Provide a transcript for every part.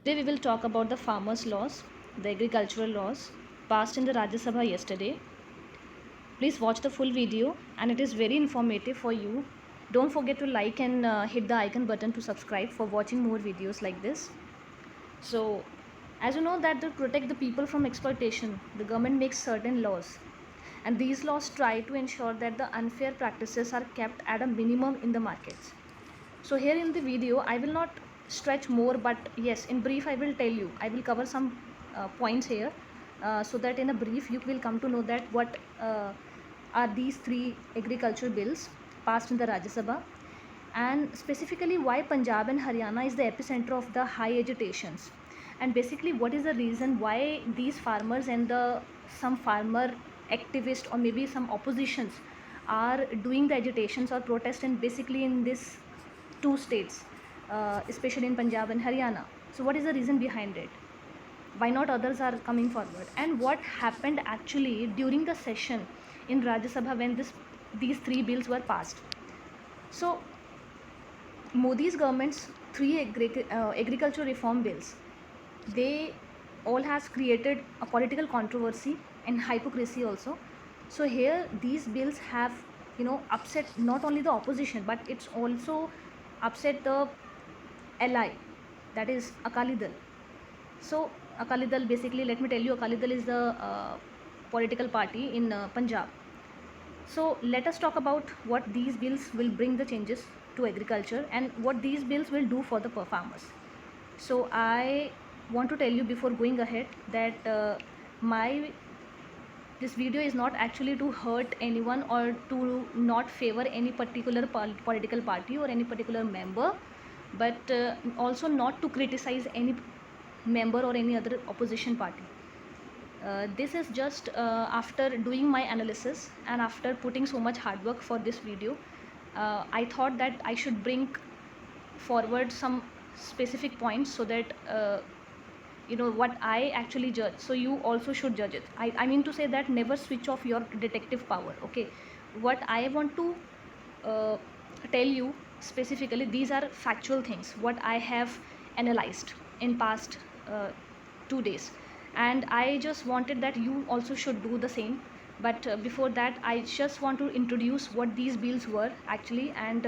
Today we will talk about the farmers' laws, the agricultural laws passed in the Rajya Sabha yesterday. Please watch the full video and it is very informative for you. Don't forget to like and hit the icon button to subscribe for watching more videos like this. So, as you know that to protect the people from exploitation, the government makes certain laws. And these laws try to ensure that the unfair practices are kept at a minimum in the markets. So here in the video, I will not stretch more, but yes, in brief, I will tell you. I will cover some points here, so that in a brief you will come to know that what are these three agriculture bills passed in the Rajya Sabha, and specifically why Punjab and Haryana is the epicenter of the high agitations, and basically what is the reason why these farmers and some farmer activists or maybe some oppositions are doing the agitations or protest, and basically in this two states, especially in Punjab and Haryana. So, what is the reason behind it? Why not others are coming forward? And what happened actually during the session in Rajya Sabha when these three bills were passed? So, Modi's government's three agriculture reform bills, they all has created a political controversy and hypocrisy also. So here these bills have upset not only the opposition, but it's also upset the ally, that is Akali Dal. So Akali Dal, basically let me tell you, Akali Dal is the political party in Punjab. So let us talk about what these bills will bring the changes to agriculture and what these bills will do for the farmers. So I want to tell you before going ahead that my this video is not actually to hurt anyone or to not favor any particular political party or any particular member, but also not to criticize any member or any other opposition party. This is just after doing my analysis and after putting so much hard work for this video, I thought that I should bring forward some specific points so that what I actually judge, so you also should judge it. I mean to say that never switch off your detective power. Okay, what I want to uh, tell you specifically, these are factual things what I have analyzed in past 2 days, and I just wanted that you also should do the same. But before that, I just want to introduce what these bills were actually, and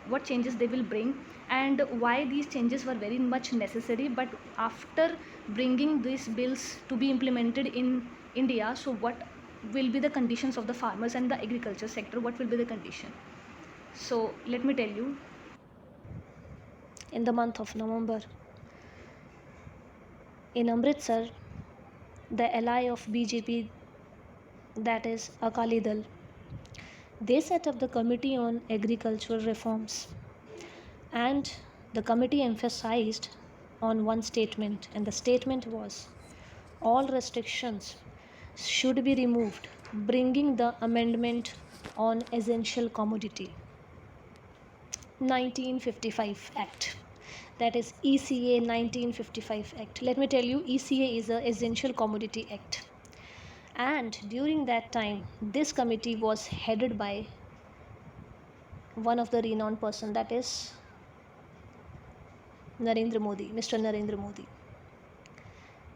what changes they will bring, and why these changes were very much necessary. But after bringing these bills to be implemented in India, so what will be the conditions of the farmers and the agriculture sector? What will be the condition? So let me tell you. In the month of November, in Amritsar, the ally of BJP, that is Akali Dal, they set up the Committee on Agricultural Reforms, and the committee emphasized on one statement, and the statement was all restrictions should be removed, bringing the amendment on essential commodity 1955 Act, that is ECA 1955 Act. Let me tell you, ECA is a Essential Commodity Act, and during that time this committee was headed by one of the renowned person, that is Narendra Modi, Mr. Narendra Modi.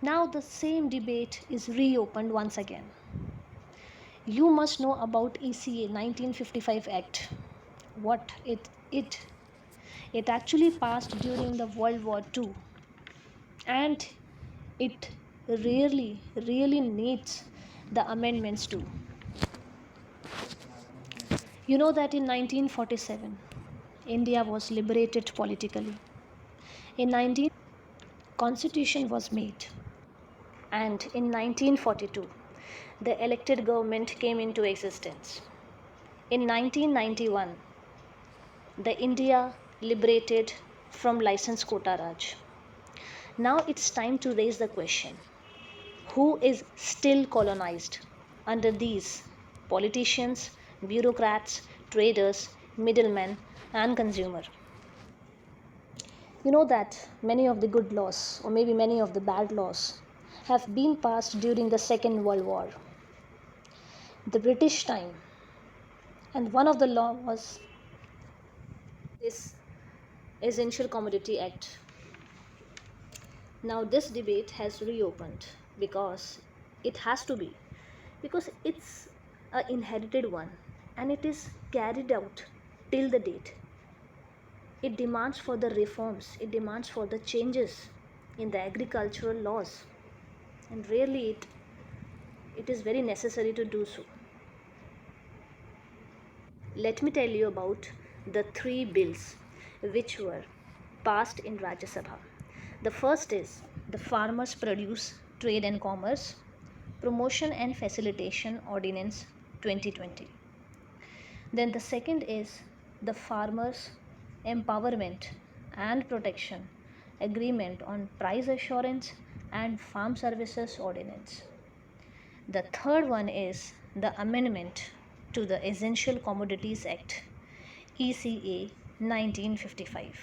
Now the same debate is reopened once again. You must know about ECA 1955 Act. What it actually passed during the World War II, and it really needs the amendments too. You know that in 1947 India was liberated politically. In 19 Constitution was made, and in 1942 the elected government came into existence. In 1991 the India liberated from license quota Raj. Now it's time to raise the question, who is still colonized under these politicians, bureaucrats, traders, middlemen, and consumer? You know that many of the good laws, or maybe many of the bad laws, have been passed during the Second World War, the British time, and one of the law was this Essential Commodity Act Now this debate has reopened because it has to be, because it's a inherited one and it is carried out till the date. It demands for the reforms, it demands for the changes in the agricultural laws, and really it is very necessary to do so. Let me tell you about the three bills which were passed in Rajya Sabha. The first is the Farmers Produce Trade and Commerce Promotion and Facilitation Ordinance 2020. Then the second is the Farmers Empowerment and Protection Agreement on Price Assurance and Farm Services Ordinance. The third one is the amendment to the Essential Commodities Act, ECA 1955.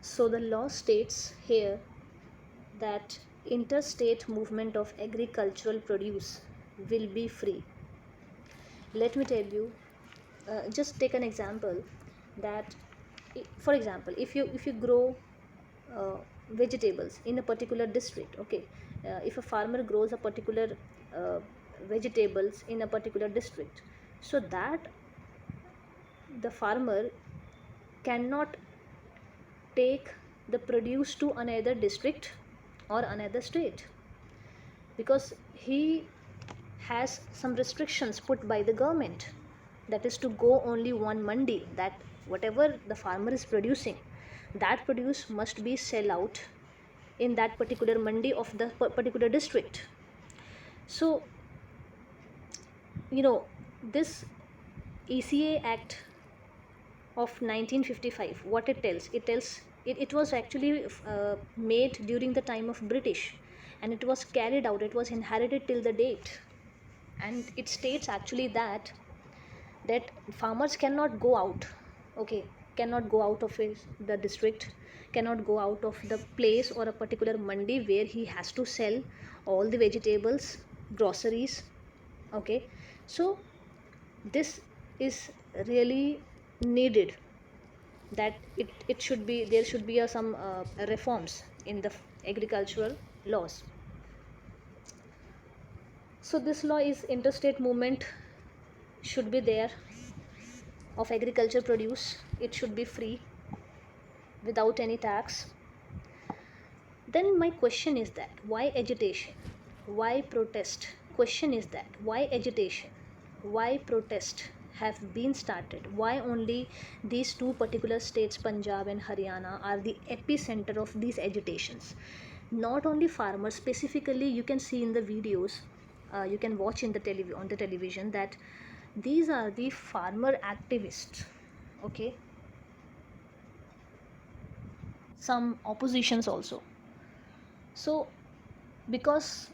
So the law states here that interstate movement of agricultural produce will be free. Let me tell you, just take an example that, for example, if you grow uh, vegetables in a particular district, okay, if a farmer grows a particular uh, vegetables in a particular district, so that the farmer cannot take the produce to another district or another state, because he has some restrictions put by the government, that is to go only one mandi, that whatever the farmer is producing, that produce must be sell out in that particular mandi of the particular district. So this ECA Act of 1955, what it was actually made during the time of British, and it was carried out, it was inherited till the date, and it states actually that farmers cannot go out, okay, cannot go out of the district, cannot go out of the place or a particular mandi where he has to sell all the vegetables, groceries, okay. So this is really needed, that it should be, there should be some reforms in the agricultural laws. So this law is interstate movement should be there of agriculture produce, it should be free without any tax. Then my question is that why agitation, why protest? Question is that why agitation, why protest have been started, why only these two particular states, Punjab and Haryana, are the epicenter of these agitations? Not only farmers specifically, you can see in the videos, you can watch in the on the television, that these are the farmer activists, okay, some oppositions also. So because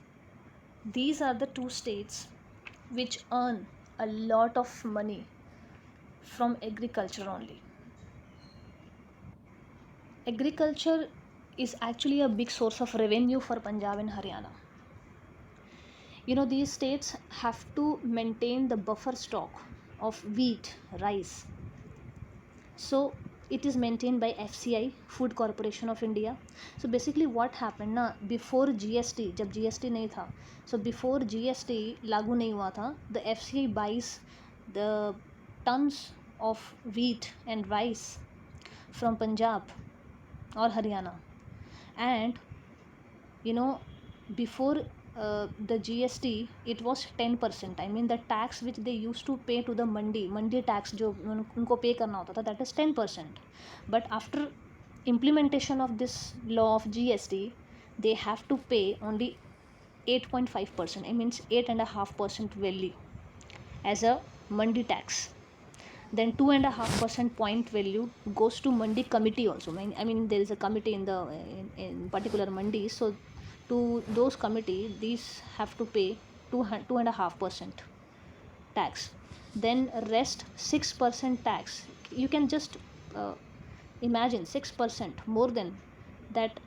these are the two states which earn a lot of money from agriculture only. Agriculture is actually a big source of revenue for Punjab and Haryana. These states have to maintain the buffer stock of wheat, rice. So it is maintained by FCI, Food Corporation of India. So basically what happened na, before GST, जब GST नहीं था, so before GST लागू नहीं हुआ था, the FCI buys the tons of wheat and rice from Punjab or Haryana, and before the GST it was 10%. I mean the tax which they used to pay to the mandi tax जो उनको pay करना होता था, that is 10%. But after implementation of this law of GST, they have to pay only 8.5%. It means 8.5% value as a mandi tax. Then 2.5% point value goes to mandi committee also. I mean there is a committee in particular mandi, so to those committee these have to pay 2.5% tax. Then rest 6% tax. You can just imagine 6% more than that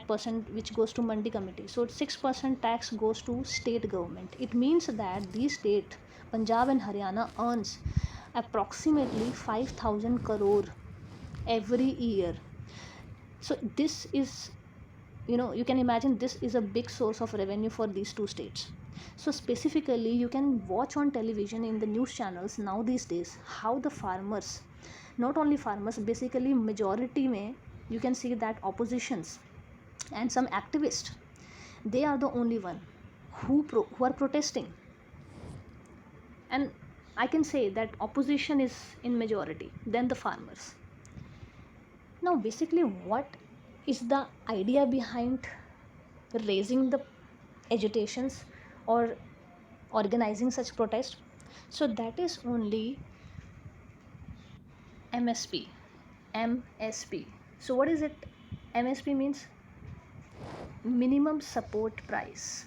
percent which goes to mandi committee. So 6% tax goes to state government. It means that these state, Punjab and Haryana, earns approximately 5,000 crore every year. So this is, you can imagine this is a big source of revenue for these two states. So specifically, you can watch on television in the news channels now these days how the farmers, not only farmers, basically majority may, you can see that oppositions and some activists, they are the only one who are protesting. And I can say that opposition is in majority than the farmers. Now basically, what is the idea behind raising the agitations or organizing such protest? So that is only MSP. MSP. So what is it? MSP means minimum support price.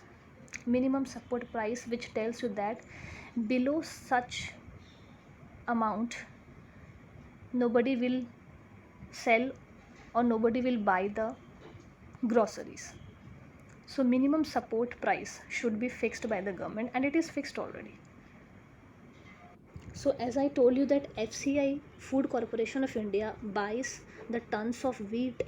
Minimum support price, which tells you that below such amount nobody will sell or nobody will buy the groceries. So minimum support price should be fixed by the government, and it is fixed already. So as I told you that FCI, Food Corporation of India, buys the tons of wheat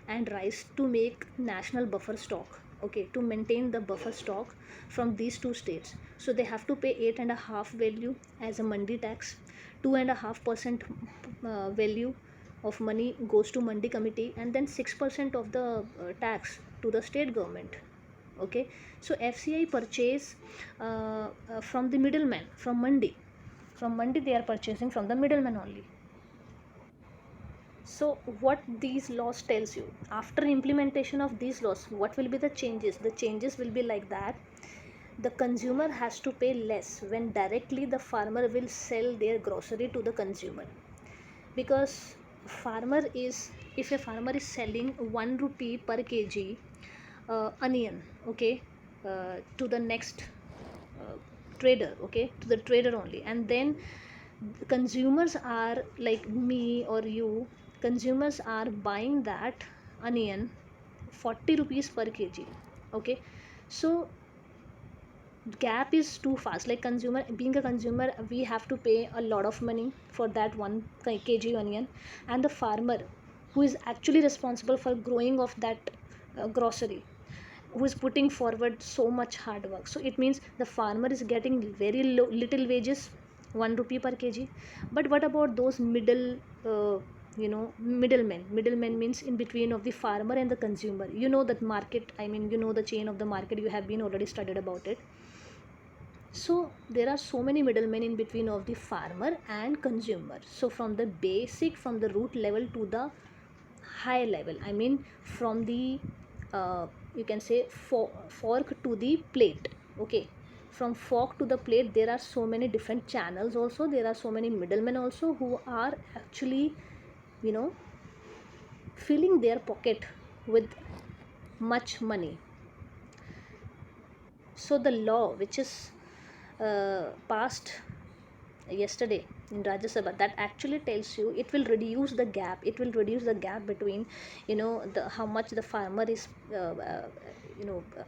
and rice to make national buffer stock, okay, to maintain the buffer stock from these two states. So they have to pay 8.5 value as a mandi tax, 2.5% value of money goes to mandi committee, and then 6% of the tax to the state government. Okay, so FCI purchase from the middleman, from mandi they are purchasing from the middleman only. So what these laws tells you, after implementation of these laws, what will be the changes? The changes will be like that the consumer has to pay less when directly the farmer will sell their grocery to the consumer. Because farmer is, if a farmer is selling 1 rupee per kg onion, okay, to the next uh, trader, okay, to the trader only, and then consumers are like me or you, consumers are buying that onion 40 rupees per kg, okay. So gap is too fast, like consumer, being a consumer, we have to pay a lot of money for that 1 kg onion, and the farmer who is actually responsible for growing of that grocery, who is putting forward so much hard work, so it means the farmer is getting very little wages, 1 rupee per kg. But what about those uh, middlemen means in between of the farmer and the consumer, that market, I mean, the chain of the market, you have been already studied about it. So there are so many middlemen in between of the farmer and consumer. So from the basic, from the root level to the high level, I mean from the you can say fork to the plate, okay, from fork to the plate there are so many different channels also, there are so many middlemen also who are actually, you know filling their pocket with much money. So the law which is passed yesterday in Rajya Sabha, that actually tells you it will reduce the gap. It will reduce the gap between, the how much the farmer is,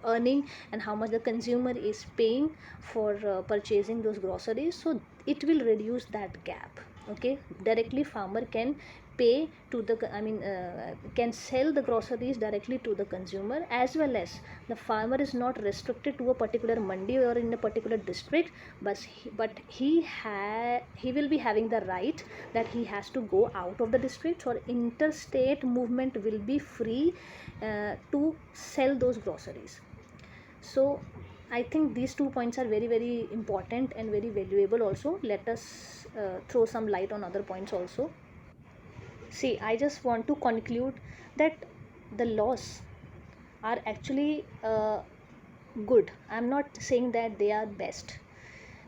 earning, and how much the consumer is paying for purchasing those groceries. So it will reduce that gap. Okay, directly farmer can pay to the, I mean, can sell the groceries directly to the consumer, as well as the farmer is not restricted to a particular mandi or in a particular district, he will be having the right that he has to go out of the district, or interstate movement will be free to sell those groceries. So I think these 2 points are very very important and very valuable also. Let us throw some light on other points also. See, I just want to conclude that the laws are actually good. I'm not saying that they are best.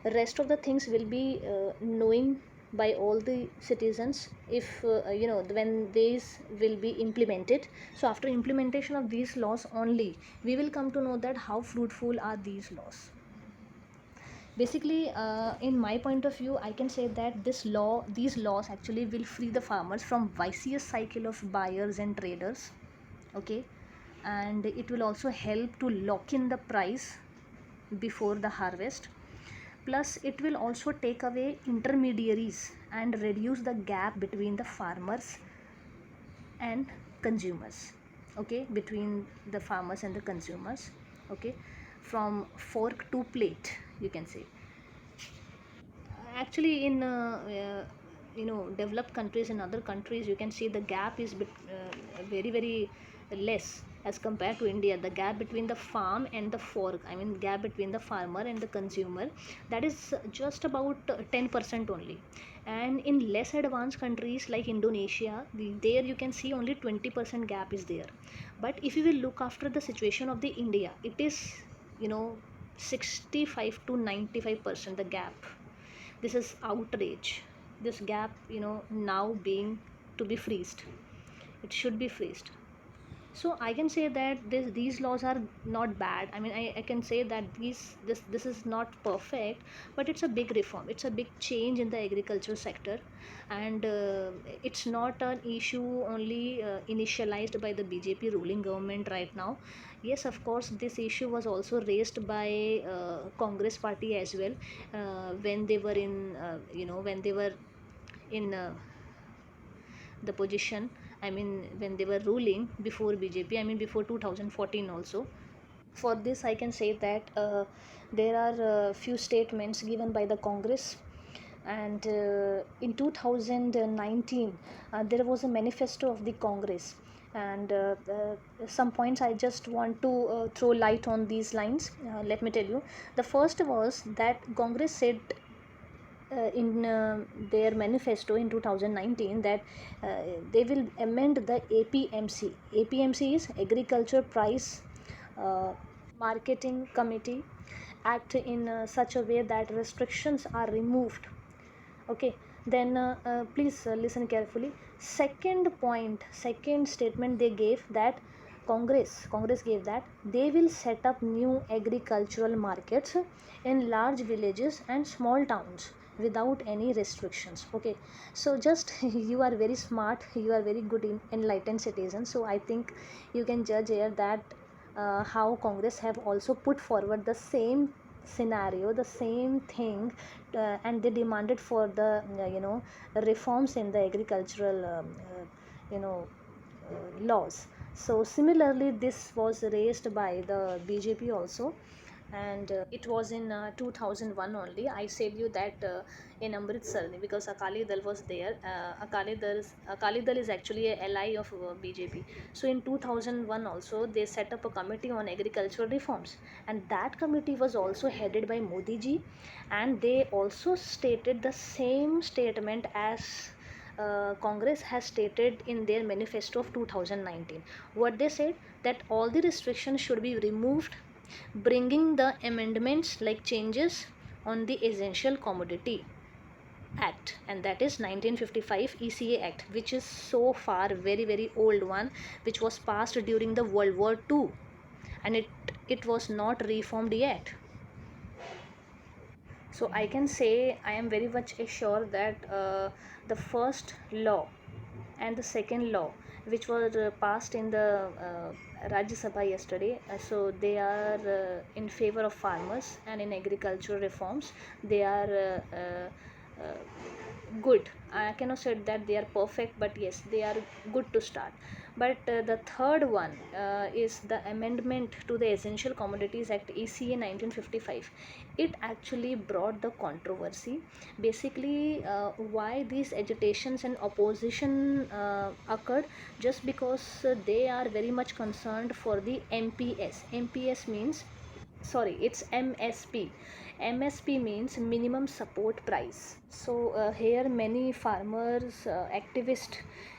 Rest of the things will be knowing by all the citizens if, when these will be implemented. So after implementation of these laws only, we will come to know that how fruitful are these laws. Basically, in my point of view, I can say that these laws actually will free the farmers from vicious cycle of buyers and traders, okay, and it will also help to lock in the price before the harvest. Plus it will also take away intermediaries and reduce the gap between the farmers and consumers, okay, between the farmers and the consumers, okay, from fork to plate, you can say. Actually, in developed countries, in other countries, you can see the gap is very very less as compared to India. The gap between the farm and the fork, I mean gap between the farmer and the consumer, that is just about 10% only. And in less advanced countries like Indonesia, there you can see only 20% gap is there. But if you will look after the situation of the India, it is, you know 65 to 95% the gap. This is outrage. This gap, now being to be freezed. It should be freezed. So I can say that these laws are not bad. I mean, I can say that this is not perfect, but it's a big reform. It's a big change in the agriculture sector. And it's not an issue only initialized by the BJP ruling government right now. Yes, of course, this issue was also raised by Congress party as well, when they were in when they were in the position. I mean, when they were ruling before BJP, I mean before 2014 also. For this I can say that there are few statements given by the Congress. And in 2019 there was a manifesto of the Congress. And some points I just want to throw light on these lines. Let me tell you. The first was that Congress said in their manifesto in 2019 that they will amend the APMC. APMC is Agriculture Price uh, Marketing Committee Act in such a way that restrictions are removed. Okay, then please listen carefully. Second point, second statement they gave that Congress gave that they will set up new agricultural markets in large villages and small towns without any restrictions. Okay, so just you are very smart, you are very good in enlightened citizen, so I think you can judge here that how Congress have also put forward the same scenario, the same thing, and they demanded for the reforms in the agricultural laws. So similarly, this was raised by the BJP also. And it was in 2001 only. I said you that in Amritsar, because Akali Dal was there. Akali Dal is actually a ally of BJP. So in 2001 also they set up a committee on agricultural reforms, and that committee was also headed by Modi ji. And they also stated the same statement as Congress has stated in their manifesto of 2019. What they said, that all the restrictions should be removed, bringing the amendments like changes on the Essential Commodity Act, and that is 1955 ECA Act, which is so far very very old one, which was passed during the World War II, and it was not reformed yet. So I can say I am very much assured that the first law and the second law, which were passed in the Rajya Sabha yesterday, so they are in favor of farmers and in agricultural reforms. They are uh, good. I cannot say that they are perfect, but yes, they are good to start. But the third one is the amendment to the Essential Commodities Act ECA 1955. It actually brought the controversy. Basically, why these agitations and opposition occurred, just because they are very much concerned for the MPS. MPS means, sorry, it's MSP. MSP means minimum support price. So here many farmers activists,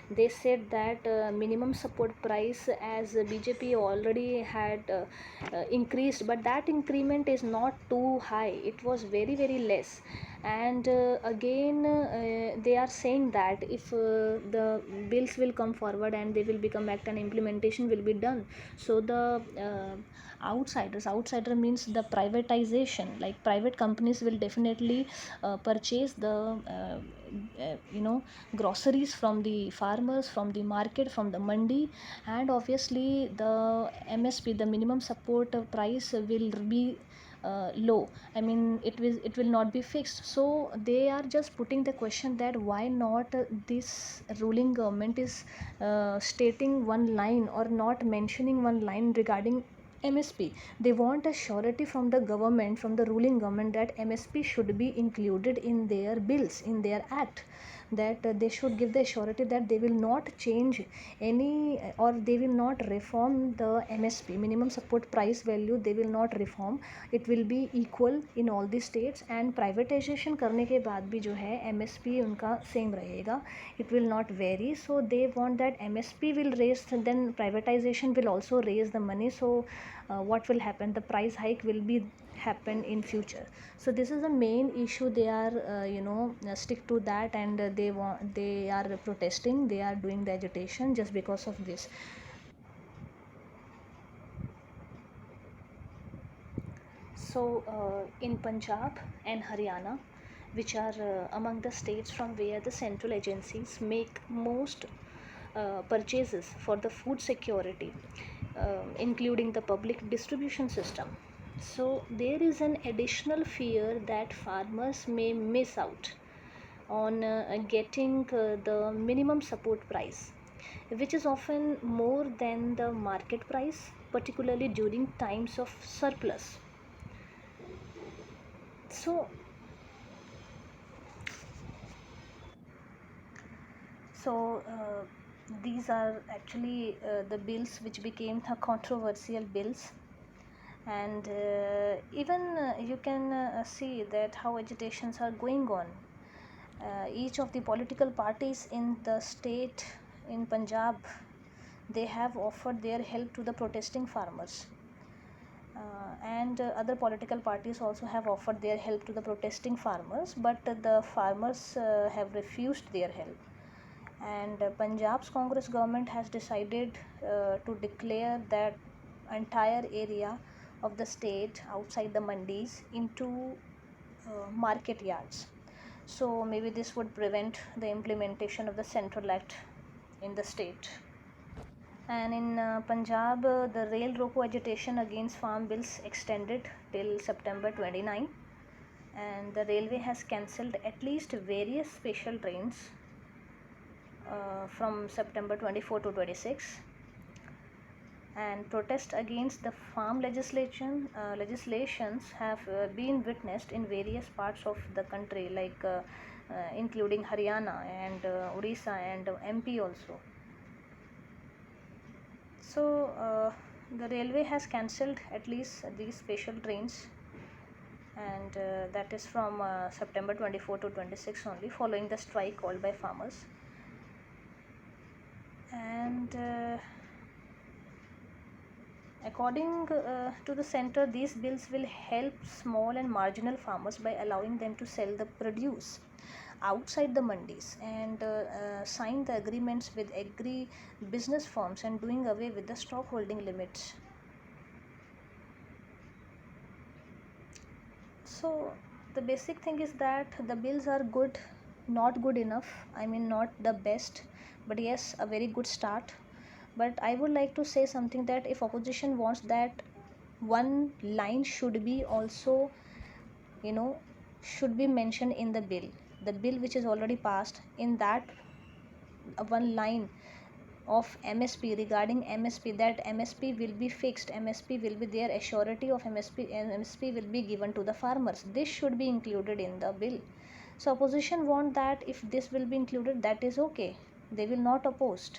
they said that minimum support price, as BJP already had increased, but that increment is not too high, it was very very less. And again they are saying that if the bills will come forward and they will become act and implementation will be done, so the outsider means the privatization, like private companies will definitely purchase the groceries from the farmers, from the market, from the mandi. And obviously the MSP, the minimum support price, will be low. I mean, it will not be fixed. So they are just putting the question that why not this ruling government is stating one line or not mentioning one line regarding MSP. They want a surety from the government, from the ruling government, that MSP should be included in their bills, in their act, that they should give the surety that they will not change any or they will not reform the MSP, minimum support price value. They will not reform. It will be equal in all the states, and privatization करने के बाद भी जो है MSP उनका same रहेगा. It will not vary. So they want that MSP will raise, then privatization will also raise the money. So what will happen? The price hike will be happen in future. So this is the main issue. They are stick to that, and they are protesting, they are doing the agitation just because of this. So in Punjab and Haryana, which are among the states from where the central agencies make most purchases for the food security, including the public distribution system. So there is an additional fear that farmers may miss out on getting the minimum support price, which is often more than the market price, particularly during times of surplus. So these are actually the bills which became the controversial bills, and even you can see that how agitations are going on. Each of the political parties in the state, in Punjab, they have offered their help to the protesting farmers, and other political parties also have offered their help to the protesting farmers, but the farmers have refused their help. And Punjab's Congress government has decided to declare that entire area of the state outside the mandis into market yards. So maybe this would prevent the implementation of the Central Act in the state. And in Punjab, the rail roko agitation against farm bills extended till September 29, and the railway has cancelled at least various special trains from September 24 to 26. And protests against the farm legislations have been witnessed in various parts of the country, like including Haryana and Odisha and MP also. So the railway has cancelled at least these special trains, and that is from September 24 to 26 only, following the strike called by farmers. And according to the center, these bills will help small and marginal farmers by allowing them to sell the produce outside the mandis, and sign the agreements with agri business firms, and doing away with the stock holding limits. So the basic thing is that the bills are good, not good enough. I mean, not the best, but yes, a very good start. But I would like to say something, that if opposition wants that one line should be also, you know, should be mentioned in the bill which is already passed, in that one line of MSP, regarding MSP, that MSP will be fixed, MSP will be there, a surety of MSP will be given to the farmers. This should be included in the bill. So opposition want that if this will be included, that is okay, they will not opposed.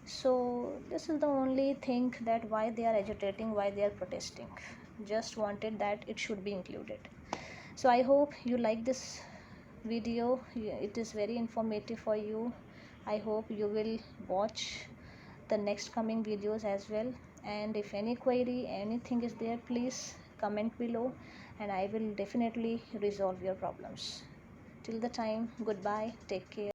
So this is the only thing, that why they are agitating, why they are protesting, just wanted that it should be included. So I hope you like this video. It is very informative for you. I hope you will watch the next coming videos as well, and if any query, anything is there, please comment below, and I will definitely resolve your problems. Till the time, goodbye, take care.